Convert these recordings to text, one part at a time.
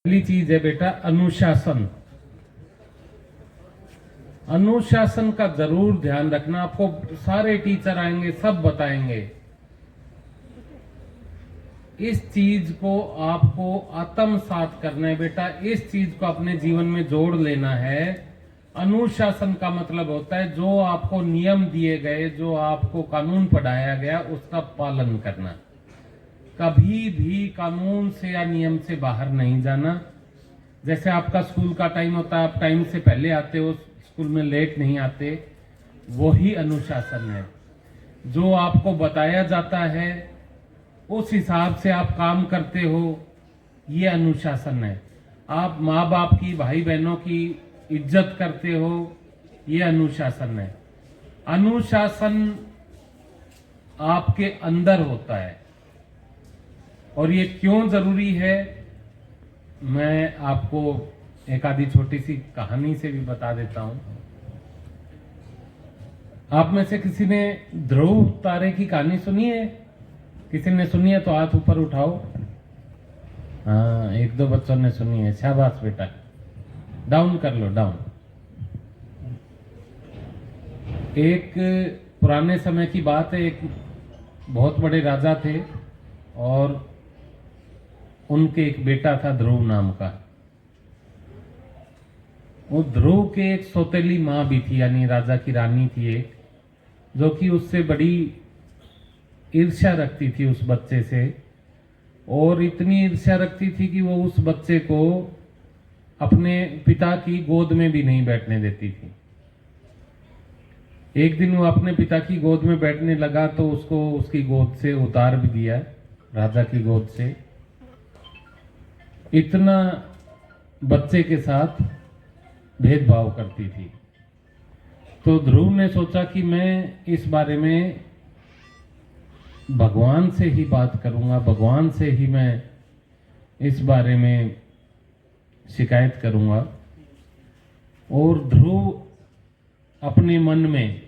पहली चीज है बेटा अनुशासन। अनुशासन का जरूर ध्यान रखना। आपको सारे टीचर आएंगे, सब बताएंगे। इस चीज को आपको आत्मसात करना है बेटा। इस चीज को अपने जीवन में जोड़ लेना है। अनुशासन का मतलब होता है जो आपको नियम दिए गए, जो आपको कानून पढ़ाया गया, उसका पालन करना। कभी भी कानून से या नियम से बाहर नहीं जाना। जैसे आपका स्कूल का टाइम होता है, आप टाइम से पहले आते हो, स्कूल में लेट नहीं आते, वही अनुशासन है। जो आपको बताया जाता है उस हिसाब से आप काम करते हो, ये अनुशासन है। आप माँ बाप की, भाई बहनों की इज्जत करते हो, ये अनुशासन है। अनुशासन आपके अंदर होता है। और ये क्यों जरूरी है, मैं आपको एक आधी छोटी सी कहानी से भी बता देता हूं। आप में से किसी ने ध्रुव तारे की कहानी सुनी है? किसी ने सुनी है तो हाथ ऊपर उठाओ। हाँ, एक दो बच्चों ने सुनी है, शाबाश बेटा। डाउन कर लो, डाउन। एक पुराने समय की बात है। एक बहुत बड़े राजा थे और उनके एक बेटा था ध्रुव नाम का। वो ध्रुव के एक सौतेली माँ भी थी, यानी राजा की रानी थी एक, जो कि उससे बड़ी ईर्ष्या रखती थी उस बच्चे से। और इतनी ईर्ष्या रखती थी कि वो उस बच्चे को अपने पिता की गोद में भी नहीं बैठने देती थी। एक दिन वो अपने पिता की गोद में बैठने लगा तो उसको उसकी गोद से उतार भी दिया, राजा की गोद से। इतना बच्चे के साथ भेदभाव करती थी। तो ध्रुव ने सोचा कि मैं इस बारे में भगवान से ही बात करूंगा, भगवान से ही मैं इस बारे में शिकायत करूंगा। और ध्रुव अपने मन में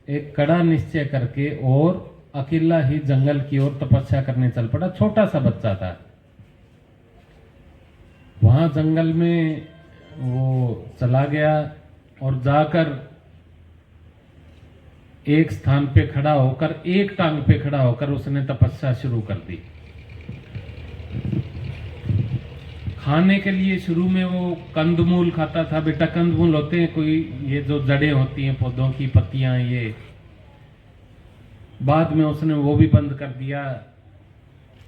एक कड़ा निश्चय करके और अकेला ही जंगल की ओर तपस्या करने चल पड़ा। छोटा सा बच्चा था। वहां जंगल में वो चला गया और जाकर एक स्थान पे खड़ा होकर, एक टांग पे खड़ा होकर उसने तपस्या शुरू कर दी। खाने के लिए शुरू में वो कंदमूल खाता था। बेटा, कंदमूल होते हैं कोई, ये जो जड़ें होती हैं पौधों की, पत्तियां, ये। बाद में उसने वो भी बंद कर दिया,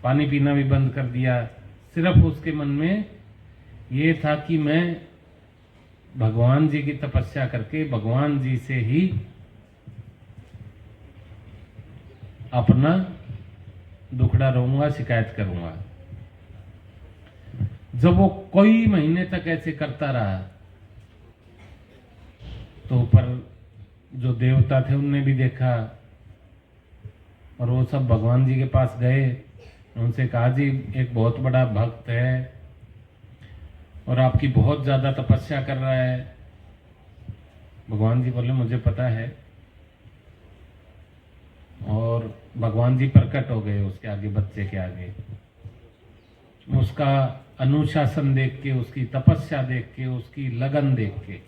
पानी पीना भी बंद कर दिया। सिर्फ उसके मन में ये था कि मैं भगवान जी की तपस्या करके भगवान जी से ही अपना दुखड़ा रहूंगा, शिकायत करूंगा। जब वो कई महीने तक ऐसे करता रहा तो ऊपर जो देवता थे उनने भी देखा और वो सब भगवान जी के पास गए। उनसे कहा, जी एक बहुत बड़ा भक्त है और आपकी बहुत ज्यादा तपस्या कर रहा है। भगवान जी बोले, मुझे पता है। और भगवान जी प्रकट हो गए उसके आगे, बच्चे के आगे। उसका अनुशासन देख के, उसकी तपस्या देख के, उसकी लगन देख के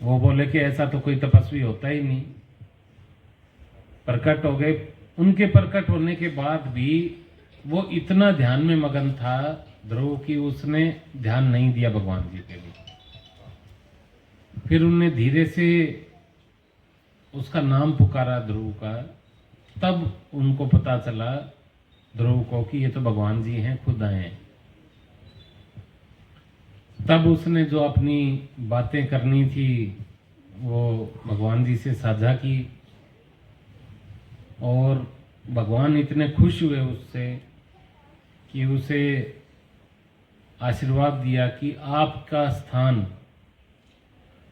वो बोले कि ऐसा तो कोई तपस्वी होता ही नहीं। प्रकट हो गए। उनके प्रकट होने के बाद भी वो इतना ध्यान में मगन था ध्रुव की, उसने ध्यान नहीं दिया भगवान जी के लिए। फिर उनने धीरे से उसका नाम पुकारा ध्रुव का। तब उनको पता चला ध्रुव को कि ये तो भगवान जी हैं, खुद आए हैं। तब उसने जो अपनी बातें करनी थी वो भगवान जी से साझा की और भगवान इतने खुश हुए उससे कि उसे आशीर्वाद दिया कि आपका स्थान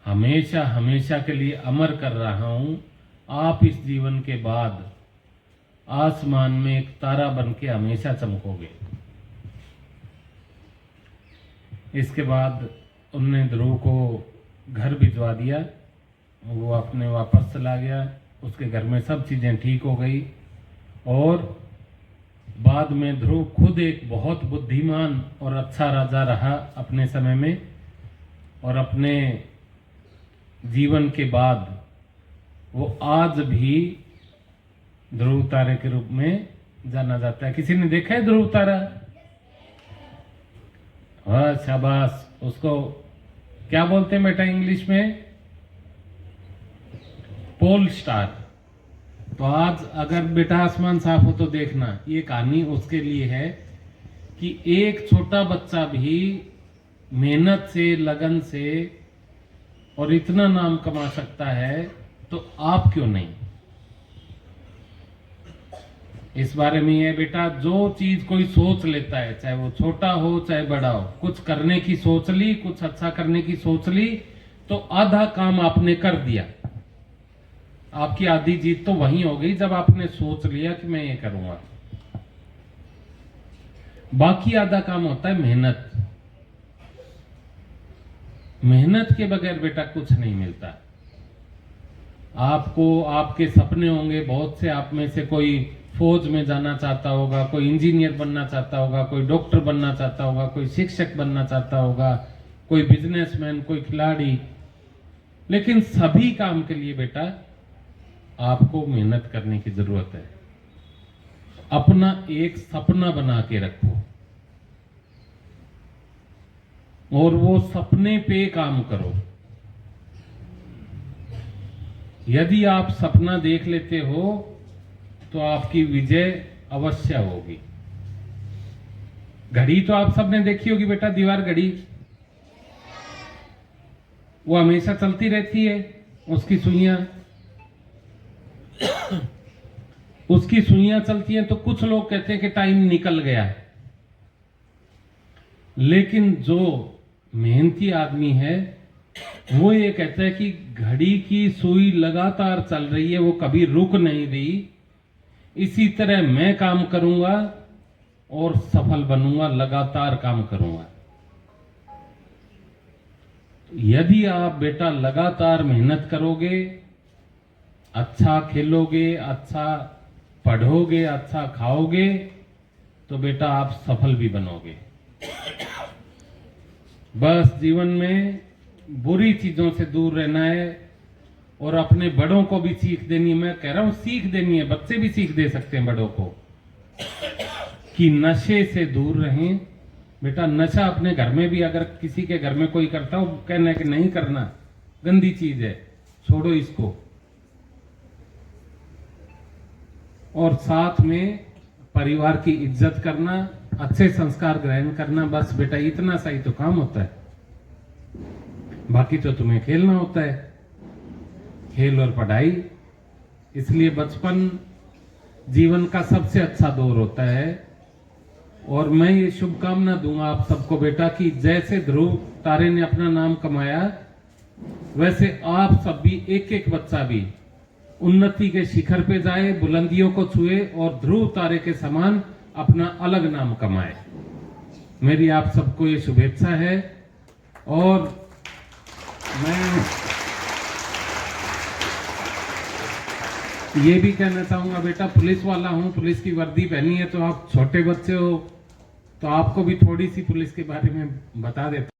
हमेशा हमेशा के लिए अमर कर रहा हूं। आप इस जीवन के बाद आसमान में एक तारा बन के हमेशा चमकोगे। इसके बाद उनने ध्रुव को घर भिजवा दिया। वो अपने वापस चला गया। उसके घर में सब चीजें ठीक हो गई और बाद में ध्रुव खुद एक बहुत बुद्धिमान और अच्छा राजा रहा अपने समय में, और अपने जीवन के बाद वो आज भी ध्रुव तारे के रूप में जाना जाता है। किसी ने देखा है ध्रुव तारा? हाँ, शाबाश। उसको क्या बोलते हैं बेटा इंग्लिश में? Pole star. तो आज अगर बेटा आसमान साफ हो तो देखना, ये कहानी उसके लिए है कि एक छोटा बच्चा भी मेहनत से, लगन से और इतना नाम कमा सकता है, तो आप क्यों नहीं? इस बारे में ये बेटा, जो चीज कोई सोच लेता है, चाहे वो छोटा हो चाहे बड़ा हो, कुछ करने की सोच ली, कुछ अच्छा करने की सोच ली, तो आधा काम आपने कर दिया। आपकी आधी जीत तो वहीं हो गई जब आपने सोच लिया कि मैं ये करूंगा। बाकी आधा काम होता है मेहनत। मेहनत के बगैर बेटा कुछ नहीं मिलता। आपको आपके सपने होंगे बहुत से, आप में से कोई फौज में जाना चाहता होगा, कोई इंजीनियर बनना चाहता होगा, कोई डॉक्टर बनना चाहता होगा, कोई शिक्षक बनना चाहता होगा, कोई बिजनेसमैन, कोई खिलाड़ी। लेकिन सभी काम के लिए बेटा आपको मेहनत करने की जरूरत है। अपना एक सपना बना के रखो और वो सपने पे काम करो। यदि आप सपना देख लेते हो तो आपकी विजय अवश्य होगी। घड़ी तो आप सबने देखी होगी बेटा, दीवार घड़ी, वो हमेशा चलती रहती है। उसकी सुइयां चलती हैं, तो कुछ लोग कहते हैं कि टाइम निकल गया। लेकिन जो मेहनती आदमी है वो ये कहता है कि घड़ी की सुई लगातार चल रही है, वो कभी रुक नहीं रही। इसी तरह मैं काम करूंगा और सफल बनूंगा, लगातार काम करूंगा। यदि आप बेटा लगातार मेहनत करोगे, अच्छा खेलोगे, अच्छा पढ़ोगे, अच्छा खाओगे, तो बेटा आप सफल भी बनोगे। बस जीवन में बुरी चीजों से दूर रहना है और अपने बड़ों को भी सीख देनी है। मैं कह रहा हूं सीख देनी है, बच्चे भी सीख दे सकते हैं बड़ों को कि नशे से दूर रहें। बेटा नशा अपने घर में भी अगर किसी के घर में कोई करता हो, कहना है कि नहीं करना, गंदी चीज है, छोड़ो इसको। और साथ में परिवार की इज्जत करना, अच्छे संस्कार ग्रहण करना। बस बेटा इतना सा ही तो काम होता है। बाकी तो तुम्हें खेलना होता है, खेल और पढ़ाई। इसलिए बचपन जीवन का सबसे अच्छा दौर होता है। और मैं ये शुभकामना दूंगा आप सबको बेटा कि जैसे ध्रुव तारे ने अपना नाम कमाया, वैसे आप सब भी, एक एक बच्चा भी उन्नति के शिखर पे जाए, बुलंदियों को छुए और ध्रुव तारे के समान अपना अलग नाम कमाए। मेरी आप सबको ये शुभेच्छा है। और मैं ये भी कहना चाहूंगा बेटा, पुलिस वाला हूं, पुलिस की वर्दी पहनी है, तो आप छोटे बच्चे हो, तो आपको भी थोड़ी सी पुलिस के बारे में बता देता